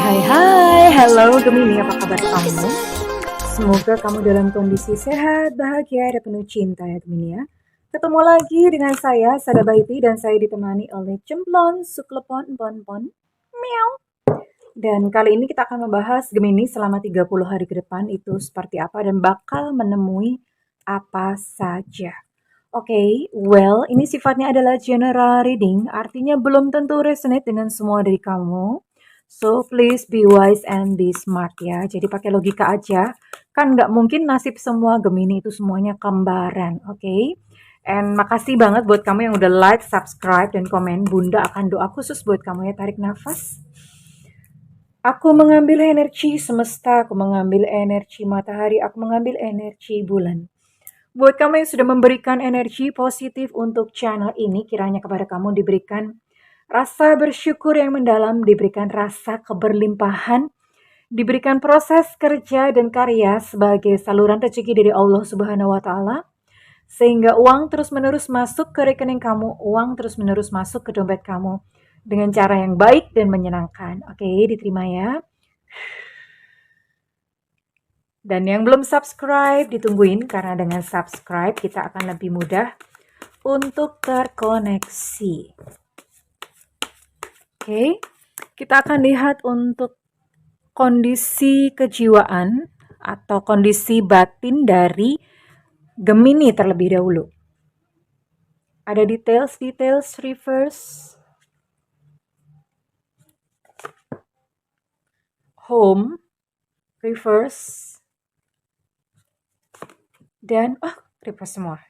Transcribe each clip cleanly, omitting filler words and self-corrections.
Hai, halo Gemini, apa kabar kamu? Semoga kamu dalam kondisi sehat, bahagia, dan penuh cinta ya Gemini ya. Ketemu lagi dengan saya, Sada Baiti, dan saya ditemani oleh Cemplon, Suklepon, Pon, Meow. Dan kali ini kita akan membahas Gemini selama 30 hari ke depan itu seperti apa dan bakal menemui apa saja. Oke, well, ini sifatnya adalah general reading, artinya belum tentu resonate dengan semua dari kamu. So, please be wise and be smart ya. Jadi pakai logika aja. Kan nggak mungkin nasib semua Gemini itu semuanya kembaran, oke? And makasih banget buat kamu yang udah like, subscribe, dan komen. Bunda akan doa khusus buat kamu ya. Tarik nafas. Aku mengambil energi semesta, aku mengambil energi matahari, aku mengambil energi bulan. Buat kamu yang sudah memberikan energi positif untuk channel ini, kiranya kepada kamu diberikan rasa bersyukur yang mendalam, diberikan rasa keberlimpahan, diberikan proses kerja dan karya sebagai saluran rezeki dari Allah Subhanahu wa Ta'ala, sehingga uang terus-menerus masuk ke rekening kamu, uang terus-menerus masuk ke dompet kamu dengan cara yang baik dan menyenangkan. Oke, diterima ya. Dan yang belum subscribe, ditungguin karena dengan subscribe kita akan lebih mudah untuk terkoneksi. Oke, kita akan lihat untuk kondisi kejiwaan atau kondisi batin dari Gemini terlebih dahulu. Ada details reverse. Home, reverse. Dan, reverse semua.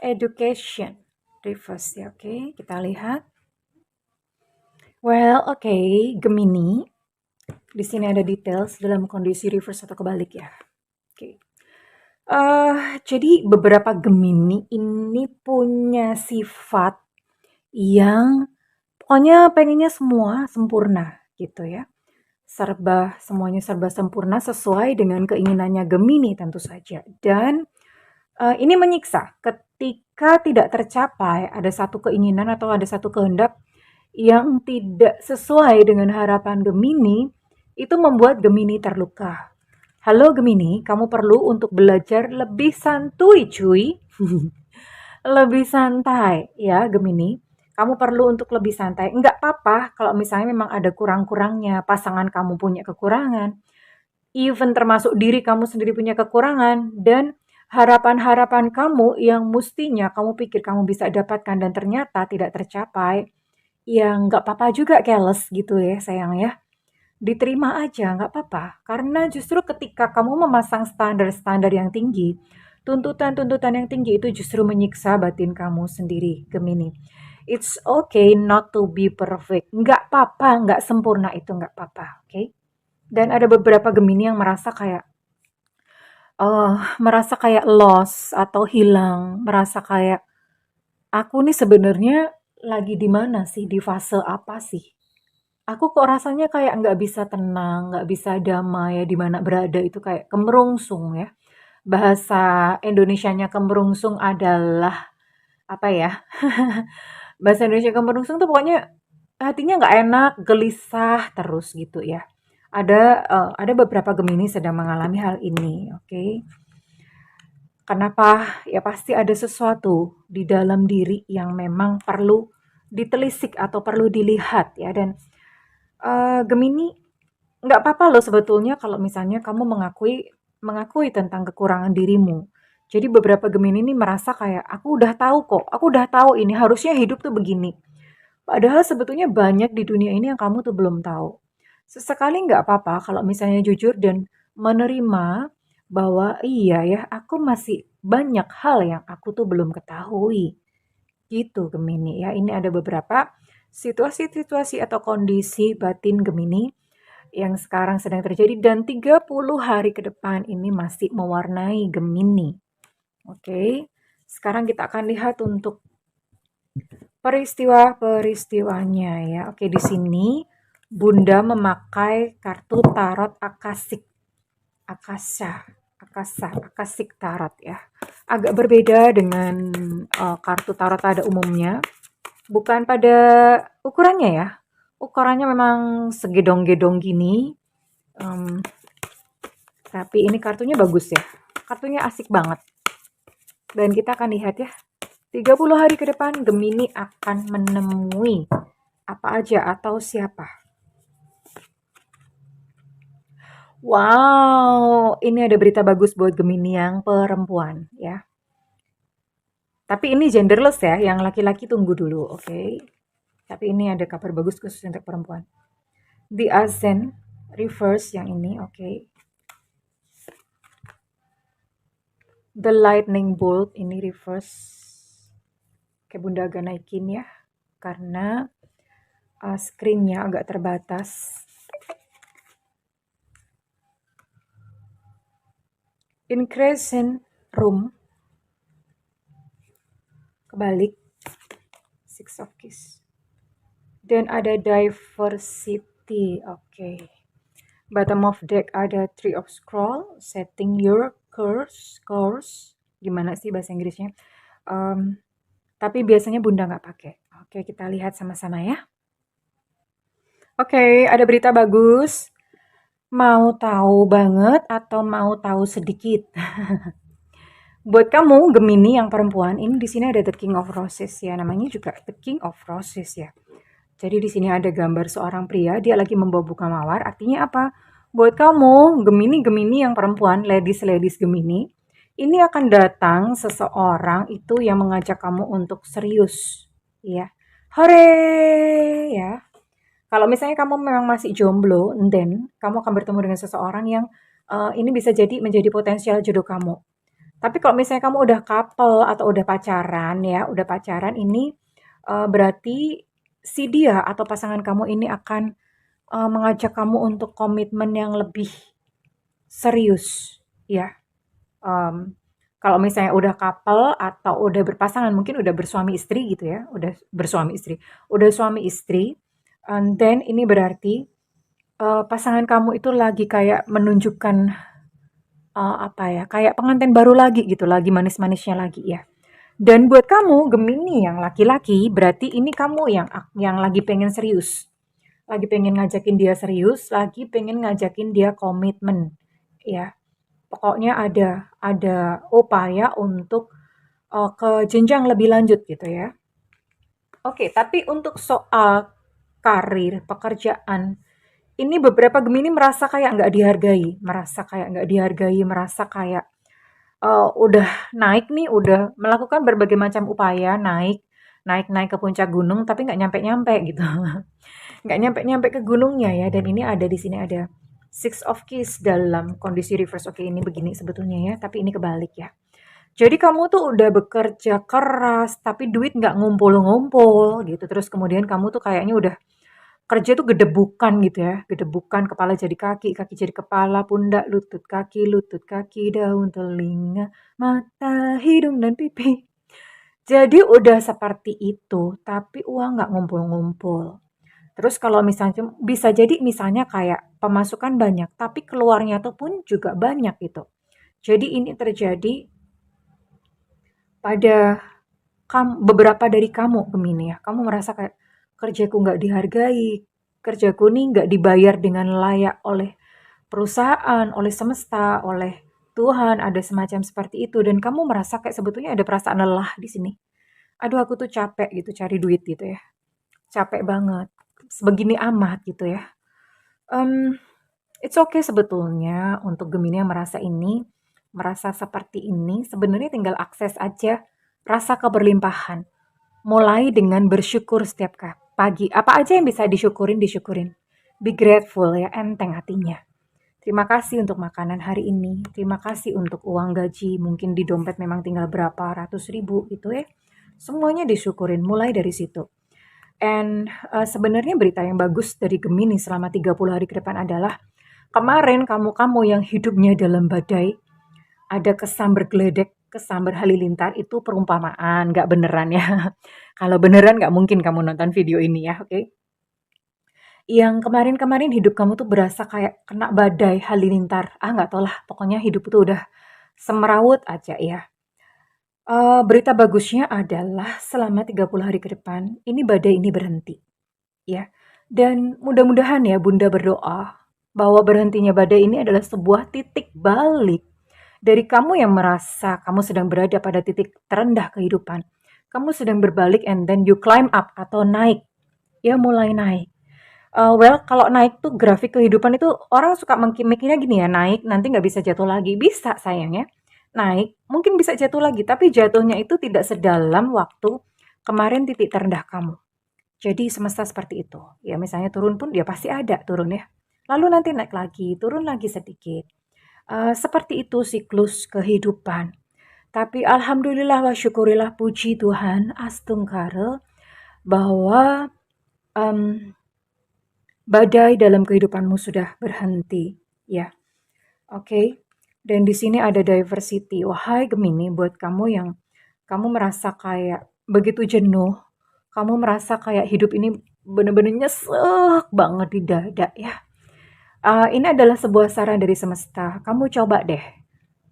Education, reverse ya, oke. Kita lihat. Well, oke, Gemini. Di sini ada details dalam kondisi reverse atau kebalik ya. Oke. Jadi beberapa Gemini ini punya sifat yang pokoknya pengennya semua sempurna gitu ya. Semuanya serba sempurna sesuai dengan keinginannya Gemini tentu saja. Dan ini menyiksa ketika tidak tercapai ada satu keinginan atau ada satu kehendak yang tidak sesuai dengan harapan Gemini, itu membuat Gemini terluka. Halo Gemini, kamu perlu untuk belajar lebih santuy cuy. Lebih santai ya Gemini. Kamu perlu untuk lebih santai. Enggak apa-apa kalau misalnya memang ada kurang-kurangnya, pasangan kamu punya kekurangan, even termasuk diri kamu sendiri punya kekurangan, dan harapan-harapan kamu yang mestinya kamu pikir kamu bisa dapatkan dan ternyata tidak tercapai, ya nggak apa-apa juga careless gitu ya sayang ya. Diterima aja, nggak apa-apa. Karena justru ketika kamu memasang standar-standar yang tinggi, tuntutan-tuntutan yang tinggi itu justru menyiksa batin kamu sendiri, Gemini. It's okay not to be perfect. Nggak apa-apa, nggak sempurna itu nggak apa-apa, oke? Dan ada beberapa Gemini yang merasa kayak lost atau hilang, merasa kayak aku nih sebenarnya lagi di mana sih, di fase apa sih? Aku kok rasanya kayak nggak bisa tenang, nggak bisa damai ya di mana berada itu kayak kemerungsung ya. Bahasa Indonesianya kemerungsung adalah apa ya? Bahasa Indonesia kemerungsung tuh pokoknya hatinya nggak enak, gelisah terus gitu ya. Ada beberapa Gemini sedang mengalami hal ini, oke? Kenapa? Ya pasti ada sesuatu di dalam diri yang memang perlu ditelisik atau perlu dilihat ya. Dan Gemini, nggak apa-apa loh sebetulnya kalau misalnya kamu mengakui tentang kekurangan dirimu. Jadi beberapa Gemini ini merasa kayak aku udah tahu kok, aku udah tahu ini harusnya hidup tuh begini. Padahal sebetulnya banyak di dunia ini yang kamu tuh belum tahu. Sesekali nggak apa-apa kalau misalnya jujur dan menerima bahwa iya ya, aku masih banyak hal yang aku tuh belum ketahui. Gitu Gemini ya. Ini ada beberapa situasi-situasi atau kondisi batin Gemini yang sekarang sedang terjadi dan 30 hari ke depan ini masih mewarnai Gemini. Oke. Sekarang kita akan lihat untuk peristiwa-peristiwanya ya. Oke, di sini Bunda memakai kartu tarot akasik tarot ya. Agak berbeda dengan kartu tarot pada umumnya. Bukan pada ukurannya ya, Ukurannya memang segedong-gedong gini. Tapi ini kartunya bagus ya. Kartunya asik banget. Dan kita akan lihat ya. 30 hari ke depan Gemini akan menemui apa aja atau siapa. Wow, ini ada berita bagus buat Gemini yang perempuan ya. Tapi ini genderless ya, yang laki-laki tunggu dulu, oke? Tapi ini ada kabar bagus khusus untuk perempuan. The Ascent reverse yang ini, oke. The Lightning Bolt ini reverse. Oke, Bunda agak naikin ya, karena screen-nya agak terbatas. In Crescent Room, kebalik, Six of Keys. Dan ada Diversity, oke. Bottom of deck ada Three of Scroll, Setting Your course. Gimana sih bahasa Inggrisnya? Tapi biasanya Bunda nggak pakai. Oke, kita lihat sama-sama ya. Oke, ada berita bagus. Mau tahu banget atau mau tahu sedikit? Buat kamu Gemini yang perempuan, ini di sini ada The King of Roses ya, namanya juga The King of Roses ya. Jadi di sini ada gambar seorang pria, dia lagi membawa bunga mawar. Artinya apa? Buat kamu Gemini yang perempuan, ladies Gemini, ini akan datang seseorang itu yang mengajak kamu untuk serius, ya. Hore, ya. Kalau misalnya kamu memang masih jomblo, then kamu akan bertemu dengan seseorang yang ini bisa jadi menjadi potensial jodoh kamu. Tapi kalau misalnya kamu udah couple atau udah pacaran ya, udah pacaran ini berarti si dia atau pasangan kamu ini akan mengajak kamu untuk komitmen yang lebih serius ya. Kalau misalnya udah couple atau udah berpasangan, mungkin udah bersuami istri gitu ya, udah suami istri, and then ini berarti pasangan kamu itu lagi kayak menunjukkan apa ya, kayak pengantin baru lagi gitu, lagi manis-manisnya lagi ya. Dan buat kamu Gemini yang laki-laki, berarti ini kamu yang lagi pengen serius. Lagi pengen ngajakin dia serius, lagi pengen ngajakin dia komitmen ya. Pokoknya ada upaya untuk ke jenjang lebih lanjut gitu ya. Oke, tapi untuk soal karir, pekerjaan, ini beberapa Gemini merasa kayak nggak dihargai, merasa kayak udah naik nih, udah melakukan berbagai macam upaya, naik ke puncak gunung, tapi nggak nyampe-nyampe gitu. Nggak nyampe-nyampe ke gunungnya ya, dan ini ada di sini ada Six of Keys dalam kondisi reverse. Oke, ini begini sebetulnya ya, tapi ini kebalik ya. Jadi kamu tuh udah bekerja keras, tapi duit nggak ngumpul-ngumpul gitu. Terus kemudian kamu tuh kayaknya udah kerja tuh gedebukan gitu ya, gedebukan, kepala jadi kaki, kaki jadi kepala, pundak, lutut, kaki, daun, telinga, mata, hidung, dan pipi. Jadi udah seperti itu, tapi uang nggak ngumpul-ngumpul. Terus kalau misalnya, bisa jadi misalnya kayak pemasukan banyak, tapi keluarnya tuh pun juga banyak gitu. Jadi ini terjadi pada beberapa dari kamu Gemini ya. Kamu merasa kayak kerjaku nggak dihargai, kerjaku nih nggak dibayar dengan layak oleh perusahaan, oleh semesta, oleh Tuhan, ada semacam seperti itu. Dan kamu merasa kayak sebetulnya ada perasaan lelah di sini. Aduh, aku tuh capek gitu cari duit gitu ya. Capek banget. Sebegini amat gitu ya. It's okay sebetulnya untuk Gemini yang merasa ini, merasa seperti ini, sebenarnya tinggal akses aja rasa keberlimpahan. Mulai dengan bersyukur setiap pagi. Apa aja yang bisa disyukurin, disyukurin. Be grateful ya, enteng hatinya. Terima kasih untuk makanan hari ini. Terima kasih untuk uang gaji. Mungkin di dompet memang tinggal berapa ratus ribu gitu ya. Semuanya disyukurin, mulai dari situ. And sebenarnya berita yang bagus dari Gemini selama 30 hari ke depan adalah kemarin kamu-kamu yang hidupnya dalam badai, ada kesamber geledek, kesamber halilintar, itu perumpamaan, nggak beneran ya. Kalau beneran nggak mungkin kamu nonton video ini ya, oke? Yang kemarin-kemarin hidup kamu tuh berasa kayak kena badai halilintar. Nggak tau lah, pokoknya hidup tuh udah semerawut aja ya. Berita bagusnya adalah selama 30 hari ke depan, ini badai ini berhenti. Ya, Dan mudah-mudahan ya Bunda berdoa bahwa berhentinya badai ini adalah sebuah titik balik dari kamu yang merasa kamu sedang berada pada titik terendah kehidupan. Kamu sedang berbalik and then you climb up atau naik. Ya mulai naik. Well, kalau naik tuh grafik kehidupan itu orang suka mikirnya gini ya, naik nanti nggak bisa jatuh lagi. Bisa sayangnya, naik mungkin bisa jatuh lagi, tapi jatuhnya itu tidak sedalam waktu kemarin titik terendah kamu. Jadi semesta seperti itu. Ya misalnya turun pun dia pasti ada turun ya. Lalu nanti naik lagi, turun lagi sedikit. Seperti itu siklus kehidupan. Tapi alhamdulillah wa syukurillah puji Tuhan astungkara bahwa em, badai dalam kehidupanmu sudah berhenti, ya. Oke. Dan di sini ada diversity. Wahai Gemini, buat kamu yang kamu merasa kayak begitu jenuh, kamu merasa kayak hidup ini bener-bener nyesek banget di dada ya. Ini adalah sebuah saran dari semesta. Kamu coba deh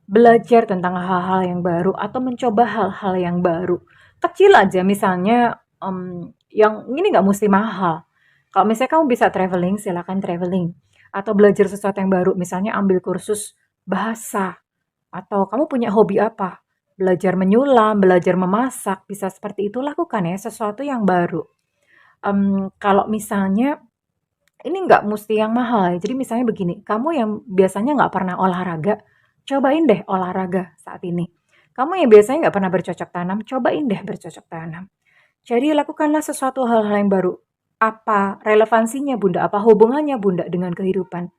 belajar tentang hal-hal yang baru atau mencoba hal-hal yang baru. Kecil aja misalnya yang ini nggak mesti mahal. Kalau misalnya kamu bisa traveling, silakan traveling. Atau belajar sesuatu yang baru, misalnya ambil kursus bahasa. Atau kamu punya hobi apa? Belajar menyulam, belajar memasak, bisa seperti itu lakukan ya, sesuatu yang baru. Kalau misalnya ini nggak mesti yang mahal ya. Jadi misalnya begini, kamu yang biasanya nggak pernah olahraga, cobain deh olahraga saat ini. Kamu yang biasanya nggak pernah bercocok tanam, cobain deh bercocok tanam. Jadi lakukanlah sesuatu hal-hal yang baru. Apa relevansinya Bunda? Apa hubungannya Bunda dengan kehidupan?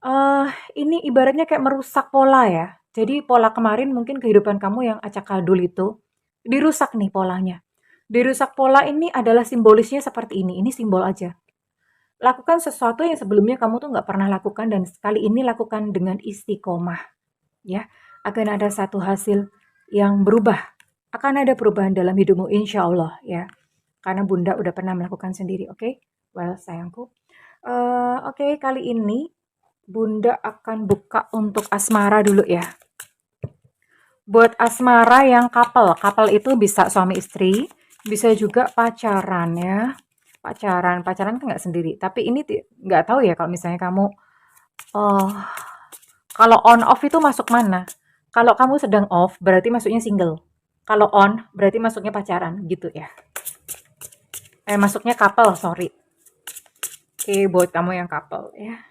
Eh, ini ibaratnya kayak merusak pola ya. Jadi pola kemarin mungkin kehidupan kamu yang acak kaldul itu dirusak nih polanya. Dirusak pola ini adalah simbolisnya seperti ini. Ini simbol aja. Lakukan sesuatu yang sebelumnya kamu tuh nggak pernah lakukan dan sekali ini lakukan dengan istiqomah, ya. Akan ada satu hasil yang berubah. Akan ada perubahan dalam hidupmu, insya Allah, ya. Karena Bunda udah pernah melakukan sendiri, oke? Well, sayangku. Oke, kali ini Bunda akan buka untuk asmara dulu ya. Buat asmara yang couple itu bisa suami istri, bisa juga pacaran ya. Pacaran kan nggak sendiri. Tapi ini nggak tahu ya kalau misalnya kamu, oh, kalau on off itu masuk mana? Kalau kamu sedang off berarti masuknya single. Kalau on berarti masuknya pacaran gitu ya. Masuknya couple, sorry. Oke, buat kamu yang couple ya.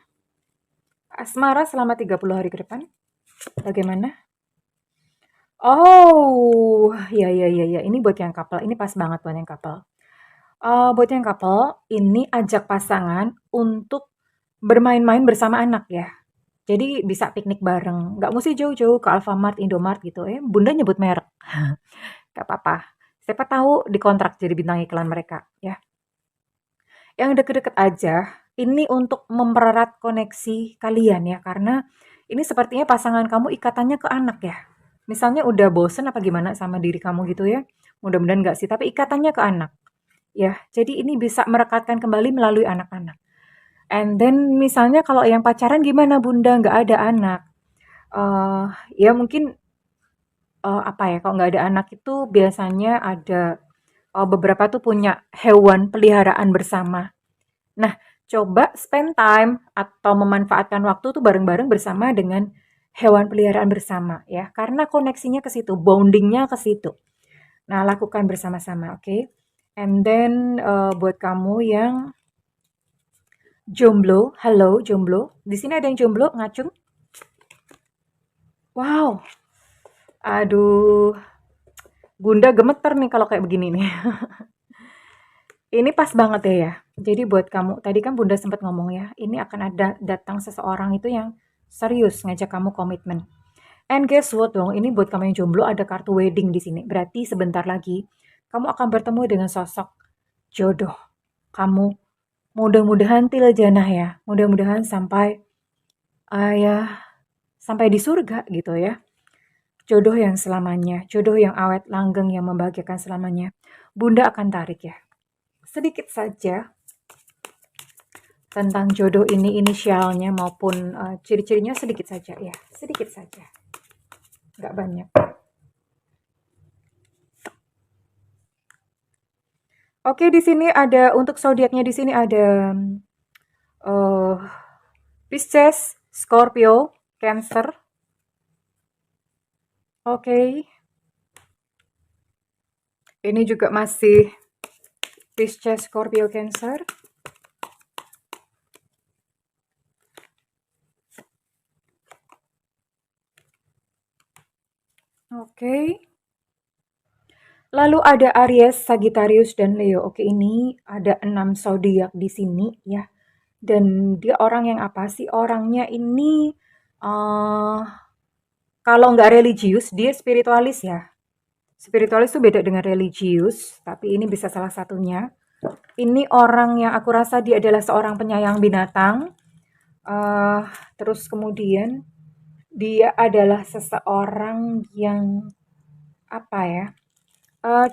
Asmara selama 30 hari ke depan. Bagaimana? Oh, ya ya ya ya. Ini buat yang couple. Ini pas banget buat yang couple. Buat yang couple, ini ajak pasangan untuk bermain-main bersama anak ya. Jadi bisa piknik bareng, nggak mesti jauh-jauh ke Alfamart, Indomart gitu ya. Bunda nyebut merek, nggak apa-apa. Siapa tahu dikontrak jadi bintang iklan mereka ya. Yang deket-deket aja, ini untuk mempererat koneksi kalian ya, karena ini sepertinya pasangan kamu ikatannya ke anak ya. Misalnya udah bosen apa gimana sama diri kamu gitu ya. Mudah-mudahan nggak sih, tapi ikatannya ke anak. Ya, jadi ini bisa merekatkan kembali melalui anak-anak. And then misalnya kalau yang pacaran gimana Bunda, nggak ada anak. Eh ya mungkin apa ya, kalau nggak ada anak itu biasanya ada beberapa tuh punya hewan peliharaan bersama. Nah, coba spend time atau memanfaatkan waktu tuh bareng-bareng bersama dengan hewan peliharaan bersama ya, karena koneksinya ke situ, bondingnya ke situ. Nah, lakukan bersama-sama, oke? And then buat kamu yang jomblo, halo jomblo. Di sini ada yang jomblo ngacung? Wow, aduh, Bunda gemeter nih kalau kayak begini nih. Ini pas banget ya. Jadi buat kamu, tadi kan Bunda sempat ngomong ya, ini akan ada datang seseorang itu yang serius ngajak kamu komitmen. And guess what dong, ini buat kamu yang jomblo ada kartu wedding di sini. Berarti sebentar lagi kamu akan bertemu dengan sosok jodoh. Kamu mudah-mudahan tiljanah ya. Mudah-mudahan sampai ya sampai di surga gitu ya. Jodoh yang selamanya, jodoh yang awet langgeng yang membahagiakan selamanya. Bunda akan tarik ya. Sedikit saja tentang jodoh ini inisialnya maupun ciri-cirinya sedikit saja ya. Sedikit saja. Nggak banyak. Oke, di sini ada untuk zodiaknya di sini ada eh Pisces, Scorpio, Cancer. Oke, ini juga masih Pisces, Scorpio, Cancer. Oke. Lalu ada Aries, Sagittarius, dan Leo. Oke, ini ada 6 zodiak di sini ya. Dan dia orang yang apa sih? Orangnya ini eh kalau nggak religius, dia spiritualis ya. Spiritualis itu beda dengan religius, tapi ini bisa salah satunya. Ini orang yang aku rasa dia adalah seorang penyayang binatang. eh Terus kemudian dia adalah seseorang yang apa ya?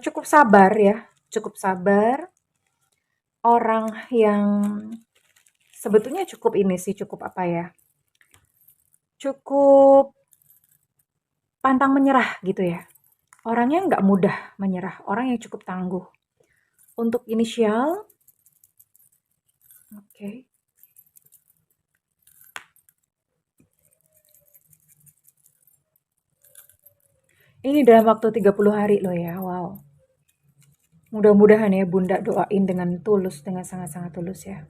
Cukup sabar ya, cukup sabar. Orang yang sebetulnya cukup ini sih, cukup apa ya? Cukup pantang menyerah gitu ya. Orangnya nggak mudah menyerah, orang yang cukup tangguh. Untuk inisial, oke. Ini dalam waktu 30 hari loh ya, wow. Mudah-mudahan ya Bunda doain dengan tulus, dengan sangat-sangat tulus ya.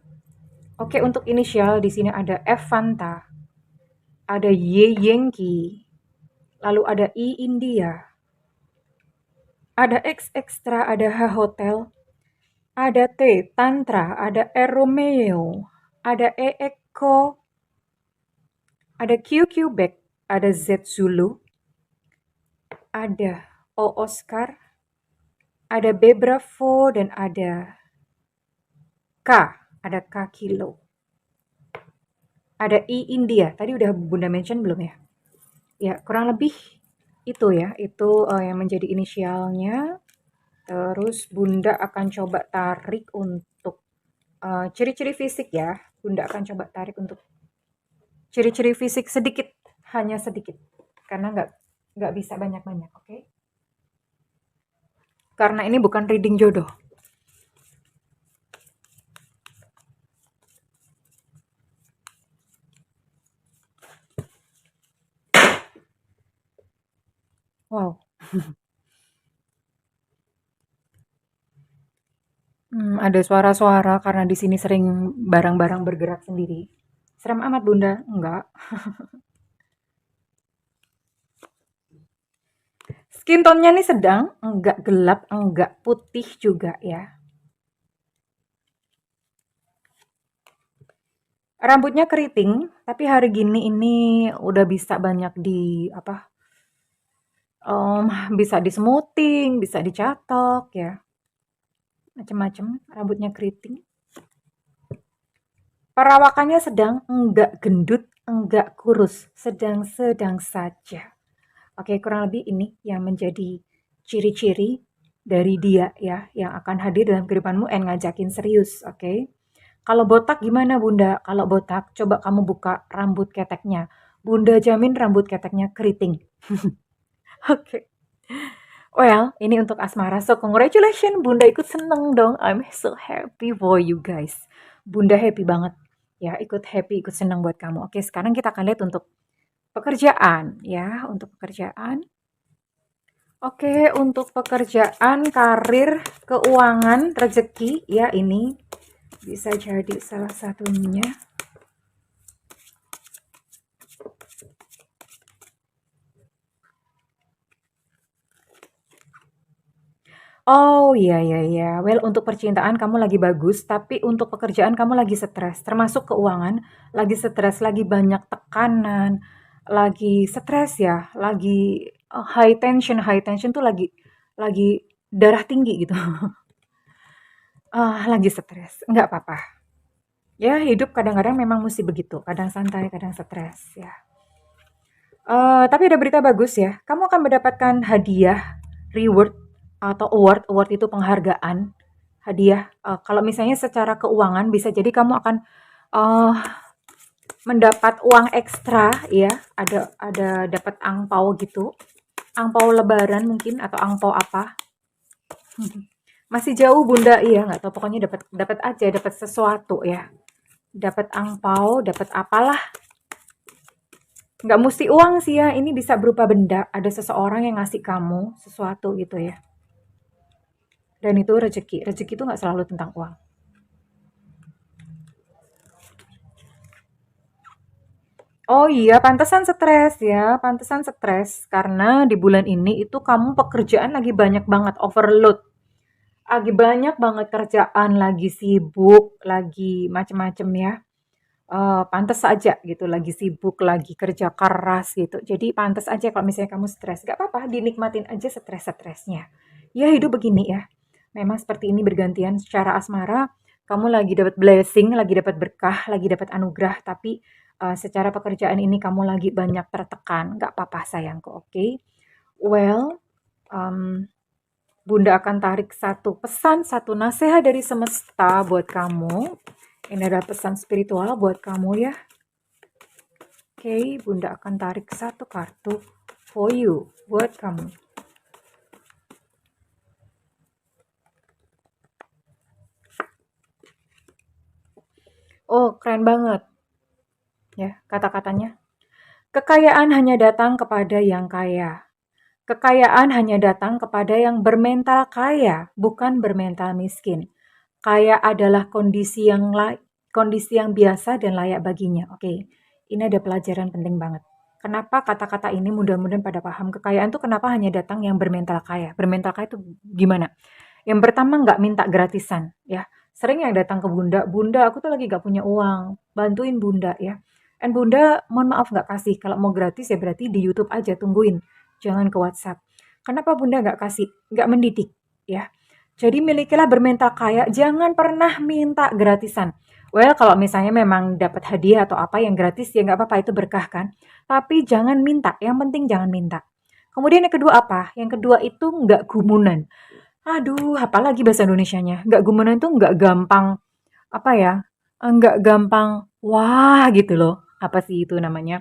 Oke, untuk inisial di sini ada F Fanta, ada Y Yankee, lalu ada I India, ada X Extra, ada H Hotel, ada T Tantra, ada R Romeo, ada E Echo, ada Q Quebec, ada Z Zulu, ada O Oscar, ada B Bravo, dan ada K Kilo. Ada I India, tadi udah Bunda mention belum ya? Ya, kurang lebih itu ya, itu yang menjadi inisialnya. Terus Bunda akan coba tarik untuk ciri-ciri fisik ya. Bunda akan coba tarik untuk ciri-ciri fisik sedikit, hanya sedikit, karena nggak bisa banyak-banyak, oke? Karena ini bukan reading jodoh. Wow. Ada suara-suara karena di sini sering barang-barang bergerak sendiri. Serem amat Bunda? Enggak. Skin tone-nya nih sedang, enggak gelap, enggak putih juga ya. Rambutnya keriting, tapi hari gini ini udah bisa banyak di apa? em, Bisa di smoothing, bisa dicatok ya. Macam-macam, rambutnya keriting. Perawakannya sedang, enggak gendut, enggak kurus, sedang-sedang saja. Oke, kurang lebih ini yang menjadi ciri-ciri dari dia ya, yang akan hadir dalam kehidupanmu and ngajakin serius, oke? Kalau botak gimana Bunda? Kalau botak, coba kamu buka rambut keteknya. Bunda jamin rambut keteknya keriting. Oke. Well, ini untuk asmara. So, congratulations. Bunda ikut seneng dong. I'm so happy for you guys. Bunda happy banget. Ya, ikut happy, ikut seneng buat kamu. Oke, sekarang kita akan lihat untuk pekerjaan. Ya, untuk pekerjaan. Oke, untuk pekerjaan, karir, keuangan, rezeki. Ya, ini bisa jadi salah satunya. Oh, iya iya iya. Well, untuk percintaan kamu lagi bagus, tapi untuk pekerjaan kamu lagi stres, termasuk keuangan, lagi stres, lagi banyak tekanan, lagi stres ya, lagi high tension tuh lagi darah tinggi gitu. Lagi stres, nggak apa-apa. Ya, hidup kadang-kadang memang mesti begitu, kadang santai, kadang stres ya. Tapi ada berita bagus ya, kamu akan mendapatkan hadiah, reward, atau award. Award itu penghargaan, hadiah. Kalau misalnya secara keuangan bisa jadi kamu akan uh, mendapat uang ekstra ya, ada dapat angpau gitu, angpau lebaran mungkin atau angpau apa. Masih jauh Bunda, iya nggak tahu pokoknya dapat dapat aja, dapat sesuatu ya. Dapat angpau, dapat apalah. Nggak mesti uang sih ya, ini bisa berupa benda. Ada seseorang yang ngasih kamu sesuatu gitu ya. Dan itu rezeki. Rezeki itu nggak selalu tentang uang. Oh iya, pantesan stres ya, pantesan stres. Karena di bulan ini itu kamu pekerjaan lagi banyak banget, overload. Lagi banyak banget kerjaan, lagi sibuk, lagi macem-macem ya. Pantes aja gitu, lagi sibuk, lagi kerja keras gitu. Jadi pantes aja kalau misalnya kamu stres. Gak apa-apa, dinikmatin aja stres-stresnya. Ya hidup begini ya. Memang seperti ini bergantian secara asmara. Kamu lagi dapat blessing, lagi dapat berkah, lagi dapat anugerah. Tapi secara pekerjaan ini kamu lagi banyak tertekan. Gak apa-apa sayangku, oke? Well, um, Bunda akan tarik satu pesan, satu nasihat dari semesta buat kamu. Ini adalah pesan spiritual buat kamu ya. Oke, Bunda akan tarik satu kartu for you, buat kamu. Oh, keren banget ya kata-katanya. Kekayaan hanya datang kepada yang kaya. Kekayaan hanya datang kepada yang bermental kaya, bukan bermental miskin. Kaya adalah kondisi yang biasa dan layak baginya. Oke, ini ada pelajaran penting banget. Kenapa kata-kata ini mudah-mudahan pada paham. Kekayaan tuh kenapa hanya datang yang bermental kaya. Bermental kaya itu gimana? Yang pertama nggak minta gratisan ya. Sering yang datang ke Bunda, Bunda aku tuh lagi nggak punya uang, bantuin Bunda ya. And Bunda mohon maaf nggak kasih, kalau mau gratis ya berarti di YouTube aja tungguin, jangan ke WhatsApp. Kenapa Bunda nggak kasih? Nggak mendidik ya. Jadi milikilah bermental kaya, jangan pernah minta gratisan. Well, kalau misalnya memang dapat hadiah atau apa yang gratis ya nggak apa-apa itu berkah kan. Tapi jangan minta, yang penting jangan minta. Kemudian yang kedua apa? Yang kedua itu nggak gumunan. Aduh, apalagi bahasa Indonesianya. Nggak gumunan tuh nggak gampang, apa ya, nggak gampang, wah gitu loh. Apa sih itu namanya?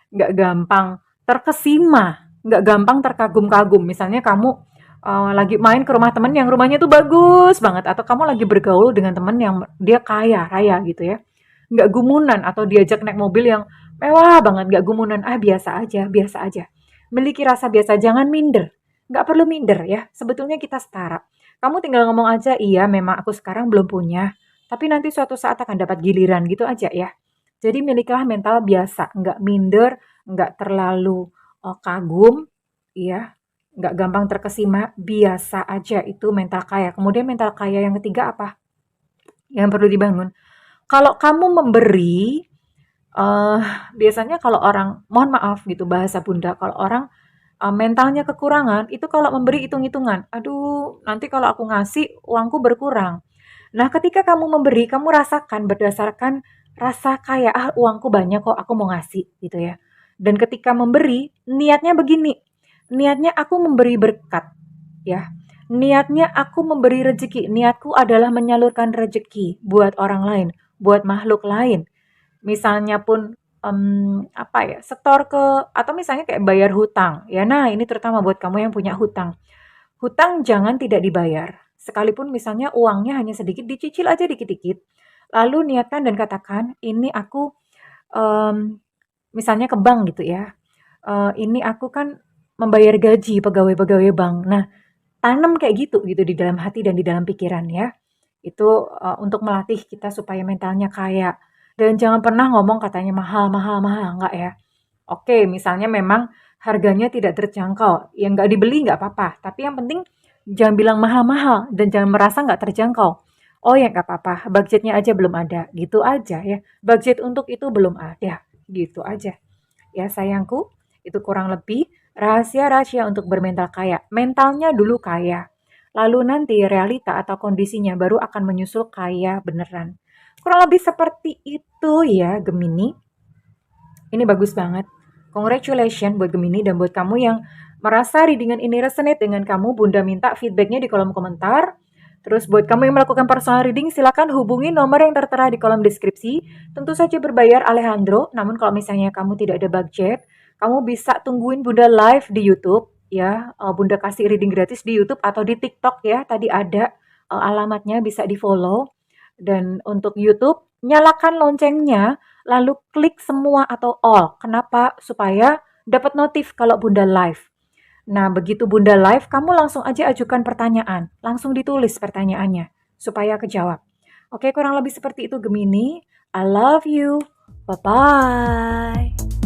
Nggak gampang terkesima, nggak gampang terkagum-kagum. Misalnya kamu lagi main ke rumah temen yang rumahnya tuh bagus banget, atau kamu lagi bergaul dengan temen yang dia kaya raya gitu ya. Nggak gumunan atau diajak naik mobil yang mewah banget, nggak gumunan. Ah biasa aja, biasa aja. Miliki rasa biasa, jangan minder. Nggak perlu minder ya, sebetulnya kita setara. Kamu tinggal ngomong aja, iya memang aku sekarang belum punya, tapi nanti suatu saat akan dapat giliran gitu aja ya. Jadi milikilah mental biasa, nggak minder, nggak terlalu kagum, ya, nggak gampang terkesima, biasa aja itu mental kaya. Kemudian mental kaya yang ketiga apa? Yang perlu dibangun. Kalau kamu memberi, eh biasanya kalau orang, mohon maaf gitu bahasa Bunda, kalau orang mentalnya kekurangan, itu kalau memberi hitung-hitungan. Aduh, nanti kalau aku ngasih uangku berkurang. Nah, ketika kamu memberi, kamu rasakan berdasarkan rasa kayak, ah uangku banyak kok, aku mau ngasih gitu ya. Dan ketika memberi, niatnya begini. Niatnya aku memberi berkat ya. Niatnya aku memberi rezeki. Niatku adalah menyalurkan rezeki buat orang lain, buat makhluk lain. Misalnya pun apa ya, setor ke atau misalnya kayak bayar hutang. Ya nah, ini terutama buat kamu yang punya hutang. Hutang jangan tidak dibayar. Sekalipun misalnya uangnya hanya sedikit, dicicil aja dikit-dikit. Lalu niatkan dan katakan, ini aku em, misalnya ke bank gitu ya. Ini aku kan membayar gaji pegawai-pegawai bank. Nah, tanam kayak gitu di dalam hati dan di dalam pikiran ya. Itu untuk melatih kita supaya mentalnya kaya. Dan jangan pernah ngomong katanya mahal, mahal, mahal, enggak ya. Oke, misalnya memang harganya tidak terjangkau, yang nggak dibeli nggak apa-apa. Tapi yang penting jangan bilang mahal-mahal dan jangan merasa nggak terjangkau. Oh ya nggak apa-apa, budgetnya aja belum ada, gitu aja ya. Budget untuk itu belum ada, gitu aja. Ya sayangku, itu kurang lebih rahasia-rahasia untuk bermental kaya. Mentalnya dulu kaya, lalu nanti realita atau kondisinya baru akan menyusul kaya beneran. Kurang lebih seperti itu ya Gemini. Ini bagus banget. Congratulations buat Gemini dan buat kamu yang merasa readingan ini resonate dengan kamu, Bunda minta feedbacknya di kolom komentar. Terus buat kamu yang melakukan personal reading, silakan hubungi nomor yang tertera di kolom deskripsi. Tentu saja berbayar Alejandro, namun kalau misalnya kamu tidak ada budget, kamu bisa tungguin Bunda live di YouTube ya. Bunda kasih reading gratis di YouTube atau di TikTok ya, tadi ada. alamatnya bisa di-follow. Dan untuk YouTube, nyalakan loncengnya, lalu klik semua atau all. Kenapa? Supaya dapat notif kalau Bunda live. Nah, begitu Bunda live, kamu langsung aja ajukan pertanyaan. Langsung ditulis pertanyaannya, supaya kejawab. Oke, kurang lebih seperti itu Gemini. I love you. Bye-bye.